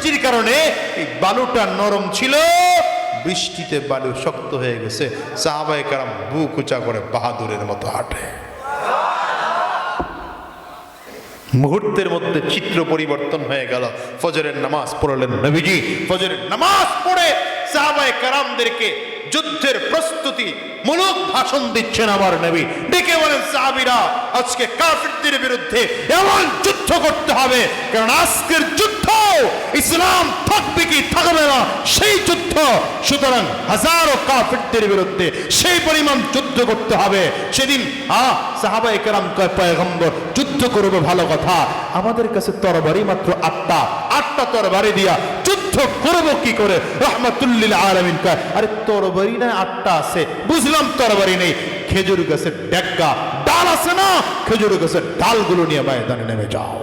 বৃষ্টির কারণে এই বালুটা নরম ছিল, বৃষ্টিতে বালু শক্ত হয়ে গেছে। সাহাবায়ে কেরাম বুক উঁচা করে বাহাদুরের মতো হাঁটে। মুহূর্তের মধ্যে চিত্র পরিবর্তন হয়ে গেল। ফজরের নামাজ পড়লেন নবীজি। ফজরের নামাজ পড়ে সাহাবায়ে কেরামদেরকে যুদ্ধের প্রস্তুতি মূলক ভাষণ দিচ্ছেন আমার নবী। ডেকে বলেন, সাহাবীরা, আজকে কাফিরদের বিরুদ্ধে এমন যুদ্ধ করতে হবে, কারণ আজকের যুদ্ধ ইসলাম থাকবে কি থাকবে না সেই যুদ্ধ। সুতরাং হাজারো কাফিরদের বিরুদ্ধে সেই পরিমাণ যুদ্ধ করতে হবে। সেদিন সাহাবায়ে কেরাম কয়, পয়গম্বর, যুদ্ধ করবে ভালো কথা, আমাদের কাছে তরবারি মাত্র 8টা তরবারি দিয়া যুদ্ধ করব কি করে? রাহমাতুল লিল আলামিন কয়, আরে তরবারি না 8টা আছে, বুঝলাম তরবারি নেই, খেজুর গাছের ডেক্কা ডাল আছে না, খেজুর গাছের ডালগুলো নিয়ে ময়দানে নেমে যাও।